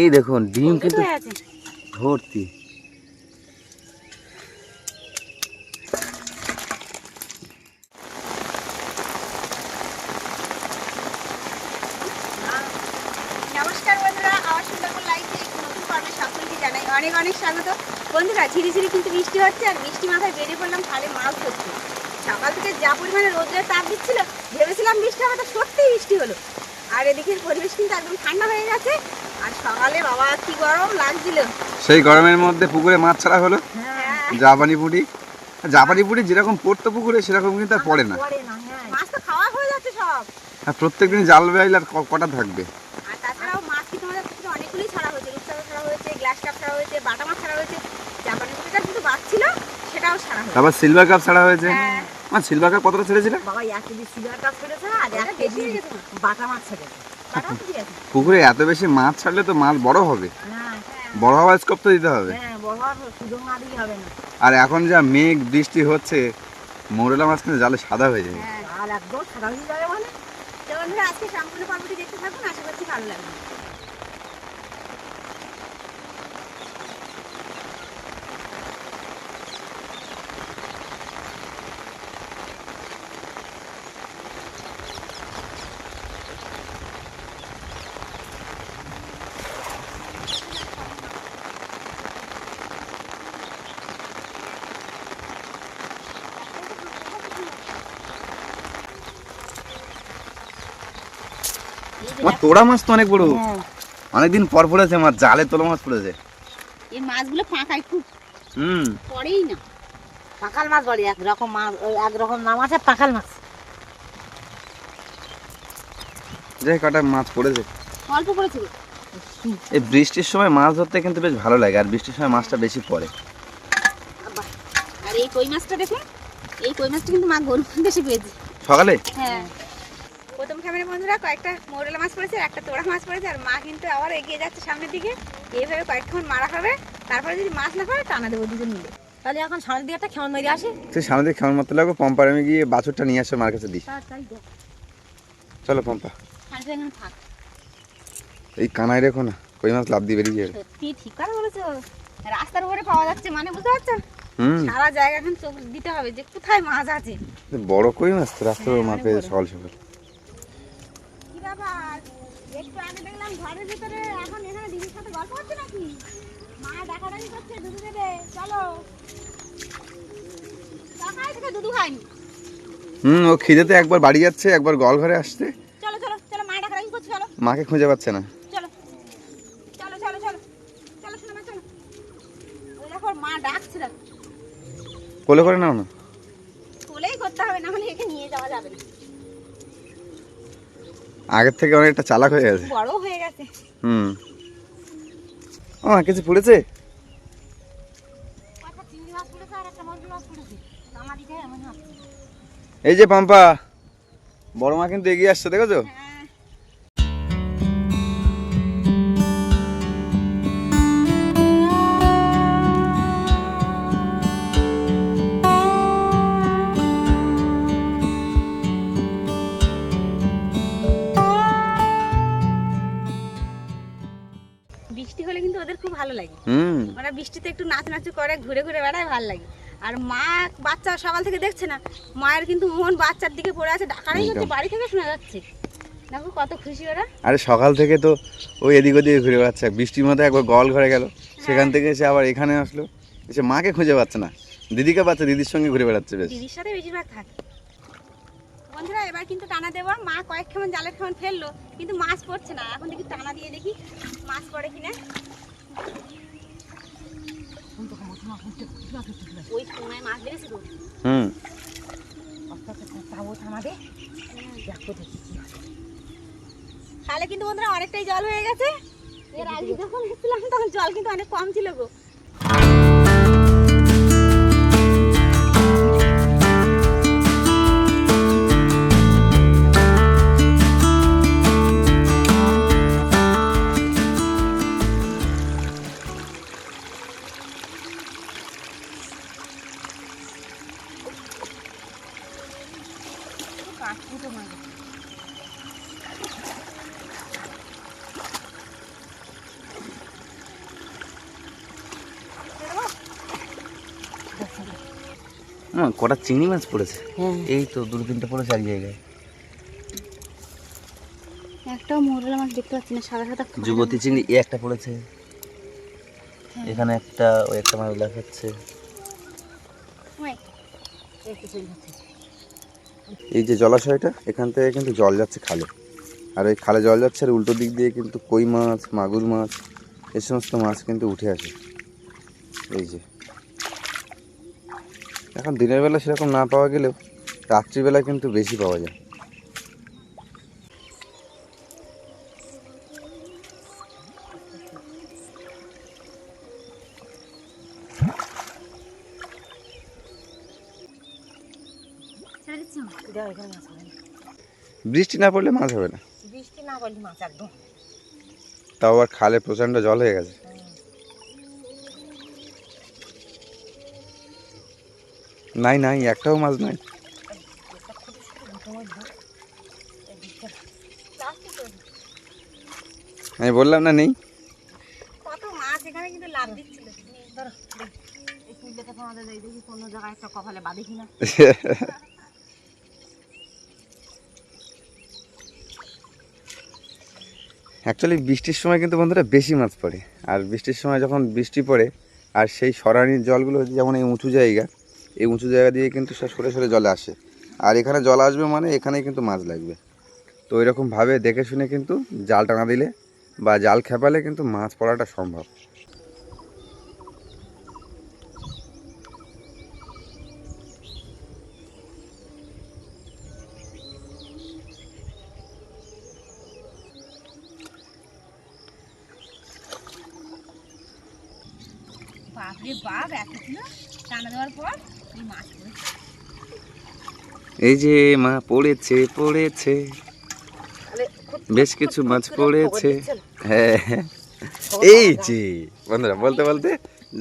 এই দেখুন ডিম কিন্তু ভর্তি। নমস্কার বন্ধুরা, আমার সুন্দরবন লাইফে একটি নতুন পর্বে সকলকে জানাই অনেক অনেক স্বাগত। বন্ধুরা, ঝিরি ঝিরি কিন্তু বৃষ্টি হচ্ছে আর বৃষ্টি মাথায় বেরিয়ে পড়লাম খালে মাছ ধরতে। সকাল থেকে যা পরিমাণে রোদের তাপ দিচ্ছিল, ভেবেছিলাম বৃষ্টি হবে, তো সত্যিই বৃষ্টি হলো। আর এদিকে পরিবেশ কিন্তু একদম ঠান্ডা হয়ে গেছে। আর সকালে বাবা কি গরম লাগছিল। সেই গরমের মধ্যে পুকুরে মাছ ছাড়া হলো জাপানি পুঁটি। জাপানি পুঁটি যেরকম পড়তো পুকুরে সেরকম কিন্তু আর পড়ে না। মাছ তো খাওয়া হয়ে যাচ্ছে সব। আর প্রত্যেকদিন জাল বেড়াইলে আর কটা থাকবে। আর তাছাড়াও মাছ কিন্তু আমাদের পুকুরে অনেকগুলোই ছাড়া হয়েছে। রূপচাঁদা ছাড়া হয়েছে, গ্লাস কাপ ছাড়া হয়েছে, বাটা মাছ ছাড়া হয়েছে, জাপানি পুঁটিটা কিন্তু বাচ্ছিল সেটাও ছাড়া হয়েছে। তারপর সিলভার কাপ ছাড়া হয়েছে। মা সিলভার কাপ কতটা ছেড়েছিল? বাবা 1 কেজি সিলভার কাপ ছেড়েছে আর 1 কেজি বাটা মাছ ছেড়েছে। বাটা মাছ ঠিক আছে। পুকুরে এত বেশি মাছ ছাড়লে তো মাছ বড় হবে। বড় হওয়ার স্কোপ তো দিতে হবে। হ্যাঁ, বড় হওয়ার সুযোগ না দিলে হবে না। আর এখন যা মেঘ বৃষ্টি হচ্ছে, মৌরলা মাছ কিন্তু জালে সাদা হয়ে যায়। হ্যাঁ, আর একদম সাদা হয়ে যাবে মানে। তো বন্ধুরা, আজকে সম্পূর্ণ পর্বটি দেখতে থাকুন, আশা করছি ভালো লাগবে। তোড়া মাছ তো অনেক বড়। অনেকদিন পর পড়েছে মাছ, জালে তোলা মাছ পড়েছে। এই মাছগুলো ফাঁকায় খুব পড়েই না। পাকাল মাছ বলে একরকম মাছ, একরকম নাম আছে পাকাল মাছ। যে কটা মাছ পড়েছে, অল্প পড়েছিল। এই বৃষ্টির সময় মাছ ধরতে কিন্তু বেশ ভালো লাগে। আর বৃষ্টির সময় মাছটা বেশি পড়ে। আর এই কই মাছটা দেখুন, এই কই মাছটা কিন্তু মা গরু বেশি পেয়েছে সকালে। হ্যাঁ, প্রথম খাবারে বন্ধুরা কয়েকটা মৌরলা মাছ পড়েছে, একটা তোড়া মাছ পড়েছে। আর মা কিন্তু আবার এগিয়ে যাচ্ছে সামনের দিকে। এইভাবে কয়েকক্ষণ মারা হবে, তারপরে যদি মাছ না পারে টানা দেবো দুজন মিলে। তাহলে এখন সামনের দিকে একটা খেমন মেরে আসি। তুই সামনে দিকে খেমন মারতে লাগো, পম্পার আমি গিয়ে বাছুরটা নিয়ে আসো, মার কাছে দিই। চলো পম্পা, থাক। এই কানায় রেখো না, কই মাছ লাফ দিয়ে বেরিয়ে যাবে। সত্যি ঠিক কথা বলেছো। রাস্তার উপরে পাওয়া যাচ্ছে মানে, বুঝতে পারছেন? সারা জায়গা এখন চোখ দিতে হবে যে কোথায় মাছ আছে। বড় কই মাছ তো রাস্তার উপর মাছ পেয়ে সকাল সকাল। কি ব্যাপার, একটু আগে দেখলাম ঘরের ভিতরে, এখন এখানে দিদির সাথে গল্প হচ্ছে নাকি? মা ডাকাডাকি করছে দুধু দেবে, চলো। সকাল থেকে দুধু খাইনি। ও খিদেতে একবার বাড়ি যাচ্ছে, একবার গল ঘরে আসছে। চলো চলো চলো, মা ডাকাডাকি করছে, চলো। মাকে খুঁজে পাচ্ছে না। চলো চলো চলো চলো চলো, শোনো মা, চলো। ওই দেখো মা ডাকছে, দেখো। কোলে করে নাও না। কোলেই করতে হবে, না হলে একে নিয়ে যাওয়া যাবে না। আগের থেকে অনেকটা চালাক হয়ে গেছে, বড় হয়ে গেছে। ও কিছু পড়েছে। একটা চিংড়ি মাছ পড়েছে আর একটা মজুর মাছ পড়েছে। আমার দিকে এমন হবে। এই যে পাম্পা, বড় মা কিন্তু এগিয়ে আসছে, দেখেছো? বৃষ্টি হলে কিন্তু ওদের খুব ভালো লাগে। ওরা বৃষ্টিতে একটু নাচনাচু করে, ঘুরে ঘুরে বেড়ায়, ভালো লাগে। আর মা বাচ্চা সকাল থেকে দেখছে না, মায়ের কিন্তু মন বাচ্চার দিকে পড়ে আছে, ডাকারাই হচ্ছে, বাড়ি থেকে শোনা যাচ্ছে। দেখো কত খুশি ওরা। আরে সকাল থেকে তো ওই এদিক ওদিকে ঘুরে বেড়াচ্ছে, বৃষ্টির মধ্যে একবার গল ঘরে গেল, সেখান থেকে এসে আবার এখানে আসলো, এসে মাকে খুঁজে পাচ্ছে না, দিদিকে পাচ্ছে, দিদির সঙ্গে ঘুরে বেড়াচ্ছে। বেশ, দিদির সাথে বেশিরভাগ থাকে। বন্ধুরা, এবার কিন্তু টানা দেবো। মা কয়েক খেমন জালের খেমন ফেললো, কিন্তু মাছ পড়ছে না। এখন দেখি টানা দিয়ে দেখি মাছ পড়ে কিনা। ওই সময় মাছ বেড়েছে তো। তাহলে কিন্তু বন্ধুরা অনেকটাই জল হয়ে গেছে। এর আগে যখন এসেছিলাম তখন জল কিন্তু অনেক কম ছিল গো। কটা চিংড়ি মাছ পড়েছে, হ্যাঁ এই তো 2-3টে পড়েছে এক জায়গায়। একটাও মোরলা মাছ দেখতে পাচ্ছি না, সাদা সাদা যুবতী চিংড়ি একটা পড়েছে, এখানে একটা, ওই একটা মাছ দেখাচ্ছে। এই যে জলাশয়টা, এখান থেকে কিন্তু জল যাচ্ছে খালে, আর ওই খালে জল যাচ্ছে, আর উল্টো দিক দিয়ে কিন্তু কই মাছ, মাগুর মাছ, এই সমস্ত মাছ কিন্তু উঠে আসে। এই যে এখন দিনের বেলা সেরকম না পাওয়া গেলেও রাত্রিবেলা কিন্তু বেশি পাওয়া যায়। বৃষ্টি না পড়লে মাছ হবে না, বৃষ্টি না পড়লে মাছ একদম। তাও আর খালে প্রচণ্ড জল হয়ে গেছে। নাই নাই, একটাও মাছ নাই। আমি বললাম না নেই। কত মাছ এখানে কিন্তু লাভ দিচ্ছিল। ধরো এই তুলতে আমাদের দেখি কোনো জায়গায় একটা কপালে বাঁধে কিনা। অ্যাকচুয়ালি বৃষ্টির সময় কিন্তু বন্ধুরা বেশি মাছ পড়ে, আর বৃষ্টির সময় যখন বৃষ্টি পড়ে আর সেই সরানির জলগুলো যেমন এই উঁচু জায়গা, এই উঁচু জায়গা দিয়ে কিন্তু সব সরে সরে জলে আসে, আর এখানে জল আসবে মানে এখানেই কিন্তু মাছ লাগবে। তো ওইরকমভাবে দেখে শুনে কিন্তু জাল টানা দিলে বা জাল খেপালে কিন্তু মাছ পড়াটা সম্ভব। বাপরে বাপ, এতগুলো টানা দেওয়ার পর এই মাছ পড়েছে। এই যে মা পড়েছে পড়েছে, বেশ কিছু মাছ পড়েছে। হ্যাঁ এই যে বন্ধুরা, বলতে বলতে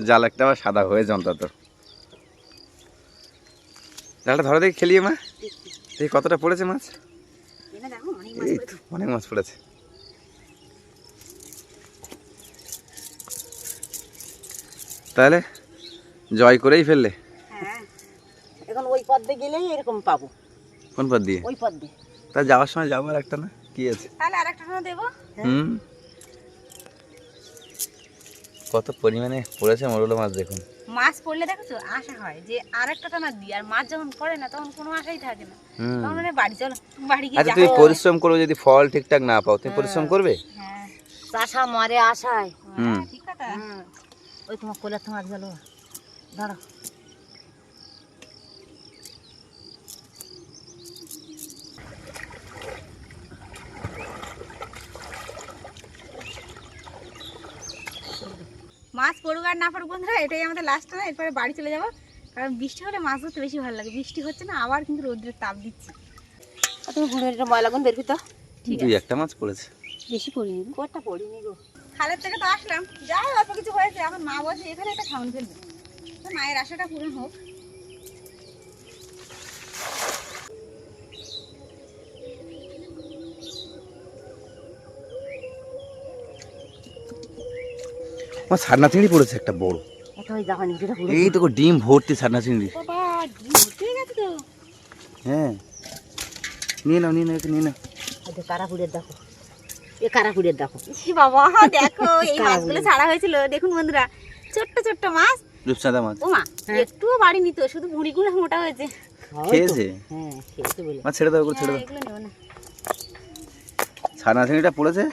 জাল একটা আবার সাদা হয়ে অন্তত। জালটা ধরো দেখি খেলিয়ে মা, এই কতটা পড়েছে মাছ। এখানে দেখো অনেক মাছ এই পড়েছে। তো অনেক মাছ পড়েছে। তাহলে জয় করেই ফেললে। হ্যাঁ, এখন ওই পথ দিয়ে গেলেই এরকম পাবো। কোন পথ দিয়ে? ওই পথ দিয়ে। তা যাওয়ার সময় যাবো আর একটা, না কি আছে। তাহলে আরেকটা টানা দেবো। হুম, কত পরিমাণে পড়েছে মরুলো মাছ দেখুন। মাছ পড়লে দেখো আশা হয় যে আরেকটা টানা দিই, আর মাছ যখন পড়ে না তখন কোনো আশাই থাকে না। হুম, তখন মানে বাড়ি চলো, বাড়ি গিয়ে আচ্ছা যাবো। তুমি পরিশ্রম করো, যদি ফল ঠিকঠাক না পাও তুমি পরিশ্রম করবে? হ্যাঁ চাষা মরে আশায়। হুম। ঠিক কথা। ওই তোমার কোলে তোমার গেল, ধরো। মাছ পড়ুক আর না পড়ুক বন্ধুরা, এটাই আমাদের লাস্ট না, এরপরে বাড়ি চলে যাবো। কারণ বৃষ্টি হলে মাছ ধরতে বেশি ভালো লাগে। বৃষ্টি হচ্ছে না, আবার কিন্তু রোদ্রের তাপ দিচ্ছে। তুমি ঘুরে ময়লা গুণ বের করতে। দুই একটা মাছ পড়েছে, বেশি পড়িনি, কোটা পড়িনি গো। খালের থেকে তো আসলাম, যাই অল্প কিছু হয়েছে। এখন মা বলছে এখানে একটা খাওয়ান ফেলবে, তো মায়ের আশাটা পূরণ হোক। আমার ছাড়না চিংড়ি পড়েছে একটা বড়। ওই জাপানি যেটা পুরো এই তো ডিম ভর্তি ছাড়না চিংড়ি। বাবা ঠিক আছে তো। হ্যাঁ নিয়ে নাও নিয়ে নাও, একটু নিয়ে নাও। কারাপুরের দেখো, এ কারাপুরের দেখো। ই বাবা দেখো এই মাছগুলো ছাড়া হয়েছিল, দেখুন বন্ধুরা, ছোট্ট ছোট্ট মাছ। রূপচাঁদা মাছ। ও মা একটুও বাড়িনি তো, শুধু ভুঁড়িগুলো মোটা হয়েছে। খেয়েছে? হ্যাঁ খেয়েছে বলে। মাছ ছেড়ে দাও, ওগুলো ছেড়ে দাও। এগুলো নেবো না। ছাড়না চিংড়িটা পড়েছে,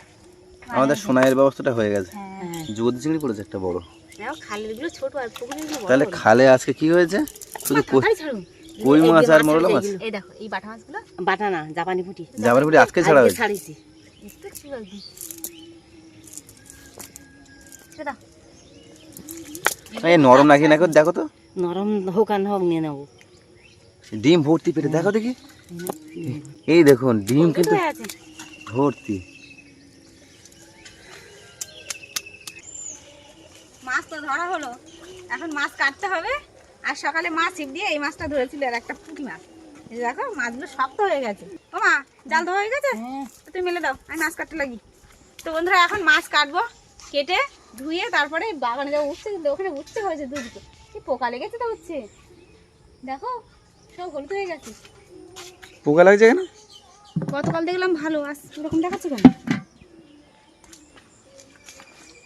আমাদের সোনাইয়ের ব্যবস্থাটা হয়ে গেছে। হ্যাঁ যুবতী চিংড়ি পড়েছে একটা বড়। দেখো খালের গুলো ছোট আর পুকুরের গুলো বড়। তাহলে খালে আজকে কি হয়েছে? শুধু তাড়াতাড়ি ছাড়ুন। কই মাছ আর মরলা মাছ। এই দেখো এই বাটা মাছগুলো বাটা না, জাপানি পুঁটি। যাবার পরে আজকে ছাড়া হয়েছে। ছাড়িছি। একটু ছিল একদম। ছেড়ে দাও। এই নরম নাকি না দেখো তো, নরম হোক আর না হোক নিয়ে নেবো। ডিম ভর্তি পেটে দেখো দেখি। এই দেখুন ডিম কিন্তু হয়ে আছে। ভর্তি। মাছ তো ধরা হলো, এখন মাছ কাটতে হবে। আর সকালে মাছ ছিপ দিয়ে এই মাছটা ধরেছিল, আর একটা পুঁটি মাছ। এই দেখো মাছগুলো শক্ত হয়ে গেছে। ও মা জাল ধোয়া হয়ে গেছে, তুমি মেলে দাও, আমি মাছ কাটতে লাগি। তো বন্ধুরা এখন মাছ কাটবো, কেটে ধুয়ে তারপরে বাগানে যাবো। উঠছে কিন্তু ওখানে উঠছে হয়েছে দুদিকে, কি পোকা লেগেছে তো উঠছে। দেখো সব হলুদ হয়ে গেছে। পোকা লাগছে কেন? গতকাল দেখলাম ভালো, আজ এরকম দেখাচ্ছে কেন?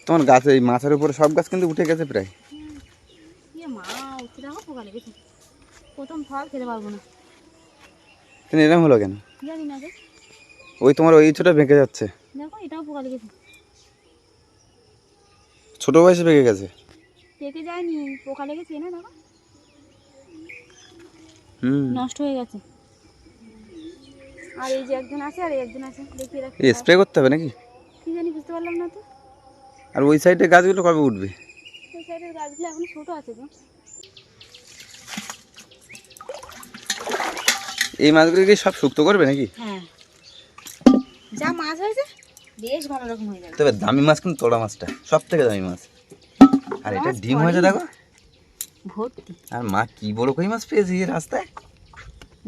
তোমার গাছে এই মাছের উপরে সব গাছ কিন্তু উঠে গেছে প্রায়। ইয়ে মা, উঠে দেখো পোকা লেগেছে। প্রথম ফল খেতে পারবো না। কিন্তু এরকম হলো কেন? জানি না রে। ওই তোমার ওই ছোটা ভেঙে যাচ্ছে, দেখো এটাও পোকা লেগেছে। ছোট বয়সে ভেঙে গেছে। পেকে যায়নি, পোকা লেগেছে না, দেখো হুম, নষ্ট হয়ে গেছে। আর এই যে একজন আছে আর এই একজন আছে, দেখিয়ে রাখি। এই স্প্রে করতে হবে নাকি? কি জানি, বুঝতে পারলাম না তো। আর ওই সাইডে গাছগুলো কবে উঠবে? ওই সাইডের গাছগুলো এখন ছোট আছে তো। এই মাছগুলো কি সব শুক্তো করবে নাকি? হ্যাঁ, যা মাছ হয়েছে বেশ ভালো রকম হয়ে যাবে। তবে দামি মাছ কিন্তু তোড়া মাছটা সব থেকে দামি মাছ। আর এটা ডিম হয়েছে দেখো ভর্তি। আর মা কি বড় কই মাছ পেয়েছে এই রাস্তায়।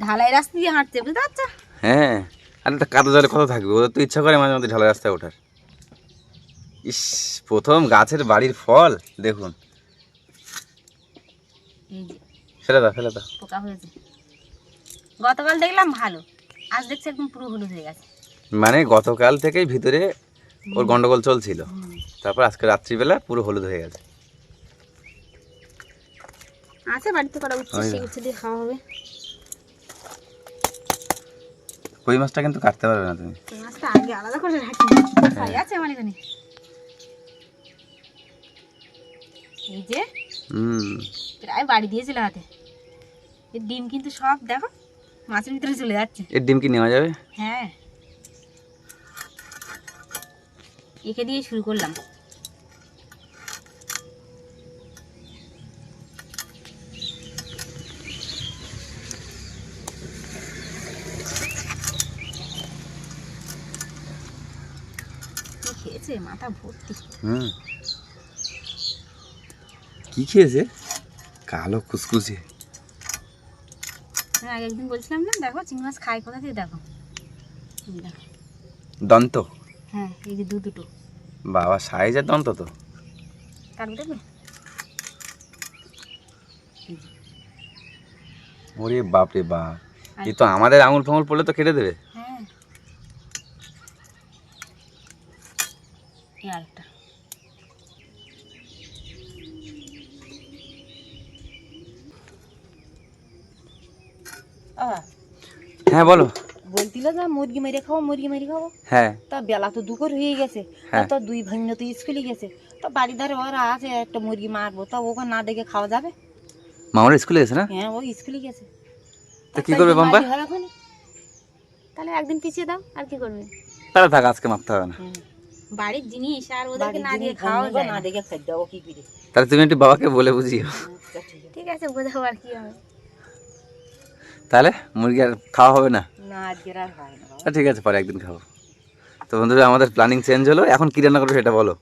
ঢালাই রাস্তা দিয়ে হাঁটছে, বুঝতে পারছো? হ্যাঁ, আর একটা কাদা জলে কত থাকবে, ওদের তো ইচ্ছা করে মাঝে মাঝে ঢালা রাস্তায় ওঠার। ইস, প্রথম গাছের বাড়ির ফল দেখুন। এই যে ফেলে দাও ফেলে দাও। পোকা হয়েছে। গতকাল দেখলাম ভালো, আজ দেখছি একদম পুরো হলুদ হয়ে গেছে। মানে গতকাল থেকেই ভিতরে ওর গন্ডগোল চলছিল, তারপর আজকে রাত্রিবেলা পুরো হলুদ হয়ে গেছে। আছে বাড়িতে করা উচ্ছে, ওই সেই উচ্ছে দিয়ে খাওয়া হবে। কই মাছটা কিন্তু কাটতে পারবে না তুমি। এই মাছটা আগে আলাদা করে রাখি, তাই আছে আমার এখানে। এই যে প্রায় বাড়ি দিয়েছিল হাতে। এর ডিম কিন্তু সব দেখো মাছের ভিতরে চলে যাচ্ছে। এর ডিম কি নেওয়া যাবে? হ্যাঁ, একে দিয়ে শুরু করলাম। কি খেয়েছে, মাথা ভর্তি। কি খেয়েছে? কালো খুসখুসে। হ্যাঁ, আগে একদিন বলছিলাম না, দেখো চিংড়ি মাছ খায় কোথা থেকে, দেখো এই দেখো। দন্ত? হ্যাঁ, এই যে দুটো। বাবা, সাইজের দন্ত তো। কাটবো দেখবে। ওরে বাপ রে বাপ, এই তো আমাদের আঙুল ফাঙুল পড়লে তো কেটে দেবে। হ্যাঁ, এই আরেকটা। হ্যাঁ বলো। বলছিল যে মুরগি মেরে খাবো, মুরগি মেরে খাবো। হ্যাঁ তা বেলা তো দুপুর হয়ে গেছে, হ্যাঁ। তো দুই ভাগ্ন তো স্কুলে গেছে। তো বাড়ি ধারে ওরা আছে, একটা মুরগি মারবো, তা ওকে না দেখে খাওয়া যাবে? মামার স্কুলে গেছে না? হ্যাঁ, ও স্কুলে গেছে। তো কি করবে বাম্পা? তাহলে একদিন পিছিয়ে দাও, আর কি করবে? তাহলে থাক, আজকে মারতে হবে না। বাড়ির জিনিস আর ওদেরকে না দিয়ে খাওয়া যায় না না। দেখে খাই যাবো কি করে? তাহলে তুমি একটু বাবাকে বলে বুঝিও। ঠিক আছে, বোঝাবো, আর কি হবে। তাহলে মুরগি আর খাওয়া হবে না? না, আজকে আর হয় না বাবা। ঠিক আছে, পরে একদিন খাবো। তো বন্ধুরা, আমাদের প্ল্যানিং চেঞ্জ হলো। এখন কি রান্না করবে সেটা বলো।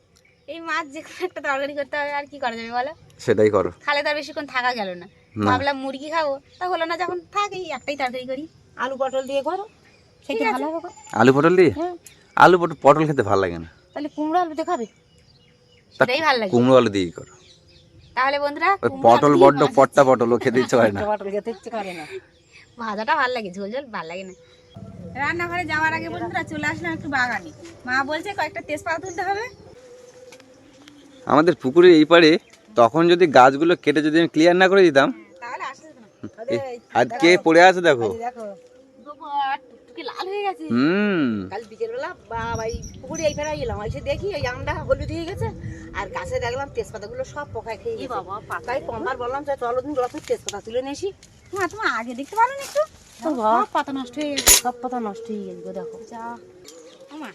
এই মাছ যে কোনো একটা তরকারি করতে হবে, আর কি করা যাবে বলো? সেটাই করো। খালে তো আর বেশিক্ষণ থাকা গেল না। না। ভাবলাম মুরগি খাবো, তা হলো না, যখন থাক এই একটাই তরকারি করি। আলু পটল দিয়ে করো, সেটা ভালো হবে গো। আলু পটল দিয়ে? হ্যাঁ। আলু পটল খেতে ভালো লাগে না। তাহলে কুমড়ো আলু দিয়ে খাবে? সেটাই ভালো লাগে। কুমড়ো আলু দিয়েই করো। তাহলে বন্ধুরা, ওই কুমড়ো পটল আলু দিয়ে বড্ড মাছ পট্টা পটল, ও খেতে ইচ্ছে করে না। পটল খেতে ইচ্ছে করে না। ভাজাটা ভালো লাগে, ঝোল ঝোল ভালো লাগে না। রান্নাঘরে যাওয়ার আগে বন্ধুরা চলে আসলাম একটু বাগানে। মা বলছে কয়েকটা তেজপাতা তুলতে হবে। আমাদের পুকুরের এই পারে তখন যদি গাছগুলো কেটে যদি আমি ক্লিয়ার না করে দিতাম, তাহলে আসলে না, আজকে পড়ে আছে দেখো। দেখো, গোবর টুকটুকে লাল হয়ে গেছে। কাল বিকেল বেলা বাবা এই পুকুরে এই ফেরা এলাম, এসে দেখি ওই আমটা হলুদ হয়ে গেছে, আর গাছে দেখলাম তেজপাতা গুলো সব পোকায় খেয়ে এ গেছে। বাবা, পাতা তাই কমবার বললাম যে চলো দিন রসের তেজপাতা তুলে নিয়ে আসি। মা, তুমি আগে দেখতে পারো না একটু? তো বাবা, সব পাতা নষ্ট হয়ে গেছে। সব পাতা নষ্ট হয়ে গেছে গো, দেখো। যা মা,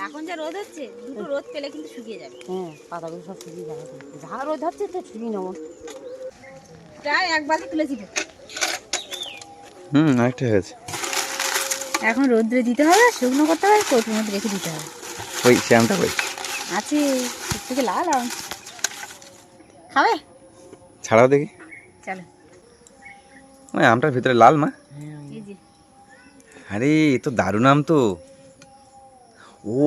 এখন যা রোদ হচ্ছে, দুটো রোদ পেলে কিন্তু শুকিয়ে যাবে। হ্যাঁ, পাতাগুলো সব শুকিয়ে যাবে। যা রোদ হচ্ছে তো ছুরি নেবো। প্রায় এক বালতি তুলেছি তো। আরেকটা হয়েছে। এখন রোদ্রে দিতে হবে, শুকনো করতে হবে, কৌটোর মধ্যে রেখে দিতে হবে। ওই শ্যামটা কই? আছে থেকে লাল আম খাবে, ছাড়াও দেখি। চলো। ওই আমটার ভিতরে লাল মা। এই যে আরে এ তো দারুণ আম তো। ও,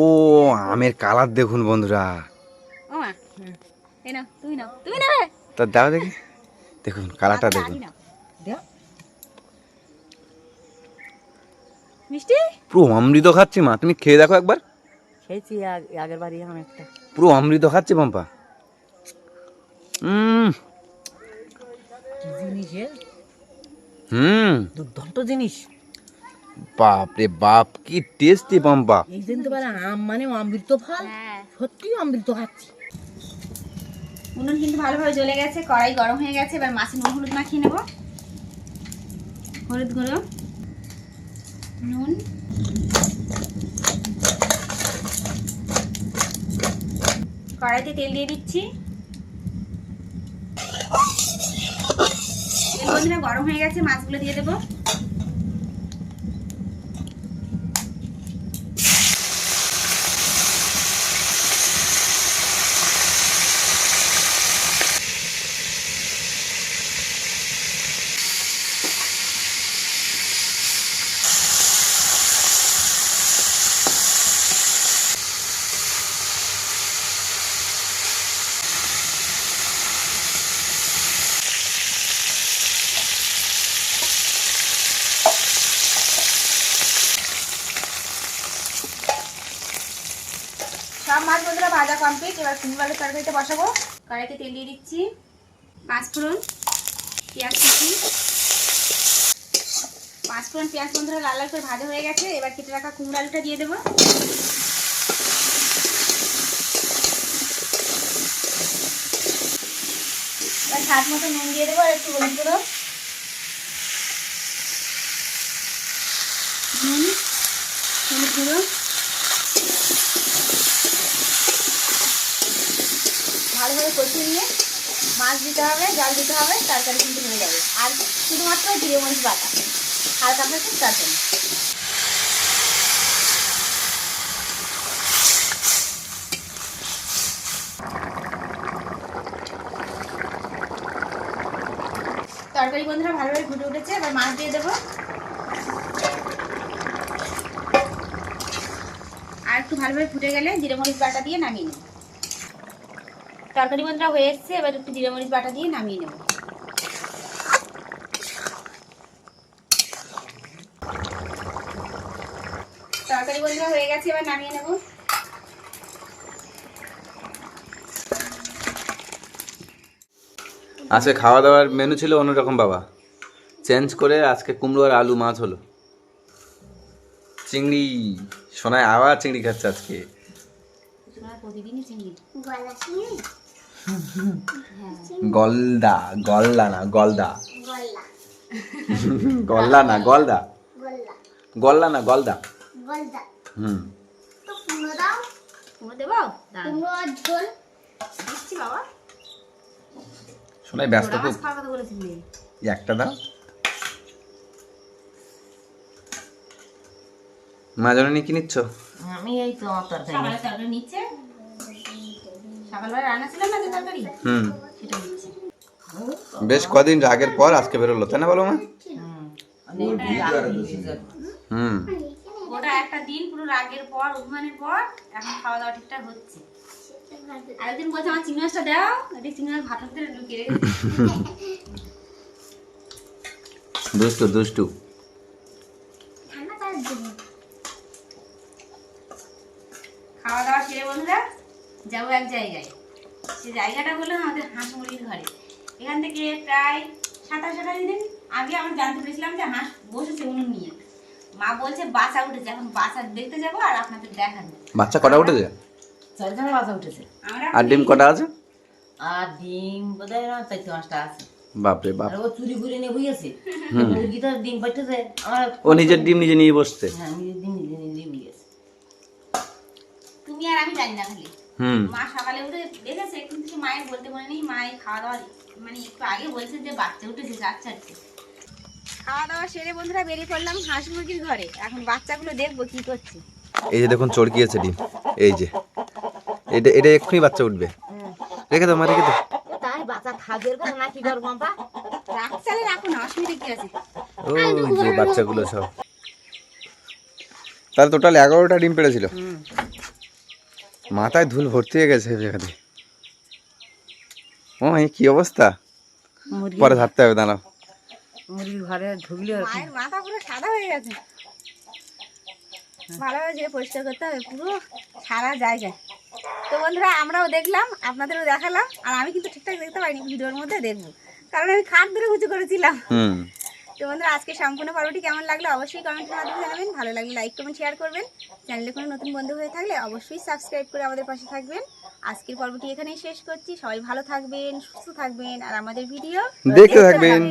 আমের কালার দেখুন বন্ধুরা। ও মা, এই নাও, তুমি নাও, তুমি নেবে? তা দাও দেখি। দেখুন কালারটা আমি দেখুন। নাও। দেখ মিষ্টি পুরো অমৃত খাচ্ছি মা, তুমি খেয়ে দেখো একবার। খেয়েছি আগের বাড়ি আমি একটা। পুরো অমৃত খাচ্ছি পম্পা। কি জিনিস এ? দুর্দান্ত জিনিস। বাপ রে বাপ, কি টেস্টি পম্পা। এই জানতে পারে আম মানে অমৃত ফল। হ্যাঁ, সত্যি অমৃত খাচ্ছি। উনুন কিন্তু ভালোভাবে জ্বলে গেছে, কড়াই গরম হয়ে গেছে। এবার মাছে নুন হলুদ মাখিয়ে নেব। হলুদ গুঁড়ো, নুন, কড়াইতে তেল দিয়ে দিচ্ছি। তেল বন্ধুরা গরম হয়ে গেছে, মাছগুলো দিয়ে দেবো। সব মাছ বন্ধুরা ভাজা কমপ্লিট। এবার কুমড়ো আলুর তরকারিতে বসাবো। কড়াইতে তেল দিয়ে দিচ্ছি, পাঁচফোড়ন, পেঁয়াজ কুচি। পাঁচফোড়ন পেঁয়াজ বন্ধুরা লাল লাল করে ভাজা হয়ে গেছে। এবার কেটে রাখা কুমড়ো আলুটা দিয়ে দেবো। এবার স্বাদ মতো নুন দিয়ে দেবো আর একটু হলুদ গুঁড়ো, নুন, হলুদ গুঁড়ো। ভালোভাবে কষিয়ে নিয়ে মাছ দিতে হবে, জল দিতে হবে, তরকারি কিন্তু হয়ে যাবে। আর শুধুমাত্র জিরে মরিচ বাটা, হালকা ভাবে তরকারি। তরকারি বন্ধুরা ভালোভাবে ফুটে উঠেছে। এবার মাছ দিয়ে দেবো। আর একটু ভালোভাবে ফুটে গেলে জিরে মরিচ বাটা দিয়ে নামিয়ে নেব। তরকারি বন্ধুরা হয়ে এসছে। এবার একটু জিরে মরিচ বাটা দিয়ে নামিয়ে নেব। তরকারি বন্ধুরা হয়ে গেছে, এবার নামিয়ে নেব। আজকে খাওয়া দাওয়ার মেনু ছিল অন্যরকম বাবা, চেঞ্জ করে আজকে কুমড়ো আর আলু মাছ হলো। চিংড়ি, সোনায় আবার চিংড়ি খাচ্ছে আজকে। প্রতিদিনই চিংড়ি। গলদা, গলদা না গলদা, গলদা না গলদা, গলদা না গলদা। হুম, কুমড়ো দেবো? দিচ্ছি বাবা। সোনাই ব্যস্ত তোরা খুব, মাছ খাওয়ার কথা বলেছিলি। একটা দাও। মা জননী কি নিচ্ছ? আমি এই তো আমার তরকারি সকালে তরকারি নিচ্ছে। সকালবেলা রান্না ছিল না যে তরকারি, সেটা নিচ্ছে। বেশ কদিন আগের পর আজকে বেরোলো, তাই না বলো মা? হুম, ওটা একটা দিন পুরো রাগের পর, অভিমানের পর এখন খাওয়া দাওয়া ঠিকঠাক হচ্ছে। আরেকদিন বলছে আমার চিংড়ি মাছটা দাও, এটি চিংড়ি মাছ ভাতের ভিতরে লুকিয়ে রেখেছি। দুষ্টু দুষ্টু। খাওয়া দাওয়া সেরে বন্ধুরা যাবো এক জায়গায়। সে জায়গাটা হলো আমাদের হাঁস মুরগির ঘরে। এখান থেকে প্রায় 27-28 দিন আগে আমরা জানতে পেরেছিলাম যে হাঁস বসেছে উনুন নিয়ে। মা বলছে বাচ্চা উঠেছে, এখন বাচ্চা দেখতে যাবো আর আপনাদের দেখাবো। বাচ্চা কটা উঠেছে? 4 বাচ্চা উঠেছে। আমরা আর ডিম কটা আছে? আর ডিম বোধহয় 4-5টা আছে। বাপরে বাপ। আর ও চুরি করে নিয়ে বইয়েছে। মুরগি তো ডিম পাইতেছে। আমার ও নিজের ডিম নিজে নিয়ে বসছে। হ্যাঁ, নিজের ডিম নিজে নিয়ে বইয়েছে। তুমি আর আমি জানি না খালি। হুম, মা সকালে উঠে দেখেছে, কিন্তু মায়ের বলতে মনে নেই। মায়ের খাওয়া দাওয়া মানে একটু আগে বলছে যে বাচ্চা উঠেছে, বাচ্চা উঠছে। খাওয়া দাওয়া সেরে বন্ধুরা বেরিয়ে পড়লাম হাঁস মুরগির ঘরে। এখন বাচ্চাগুলো দেখবো কি করছে। এই যে দেখুন চড়কিয়েছে ডিম, এই যে এটা এটা এক্ষুনি বাচ্চা উঠবে। রেখে দাও মা, রেখে দাও। তাই বাচ্চা খাবে করে না কি করবো আমরা? রাখছালে রাখুন, অসুবিধা কি আছে। ওই যে বাচ্চাগুলো সব। তাহলে টোটাল 11টা ডিম পেড়েছিল। মাথায় ধুল ভর্তি হয়ে গেছে এখানে। ও এই কি অবস্থা, পরে ধরতে হবে, দাঁড়াও। মুরগির ঘরে ঢুকলে মায়ের মাথা পুরো সাদা হয়ে গেছে। ভালোভাবে যে পরিষ্কার করতে হবে পুরো সারা জায়গায়। তো বন্ধুরা আমরাও দেখলাম, আপনাদেরও দেখালাম। আর আমি কিন্তু ঠিকঠাক দেখতে পাইনি, ভিডিওর মধ্যে দেখবো, কারণ আমি খাট ধরে উঁচু করেছিলাম। তো বন্ধুরা আজকে সম্পূর্ণ পর্বটি কেমন লাগলো অবশ্যই কমেন্টের মাধ্যমে জানাবেন। ভালো লাগলে লাইক কমেন্ট শেয়ার করবেন। চ্যানেলে কোনো নতুন বন্ধু হয়ে থাকলে অবশ্যই সাবস্ক্রাইব করে আমাদের পাশে থাকবেন। আজকের পর্বটি এখানেই শেষ করছি। সবাই ভালো থাকবেন, সুস্থ থাকবেন, আর আমাদের ভিডিও দেখতে থাকবেন।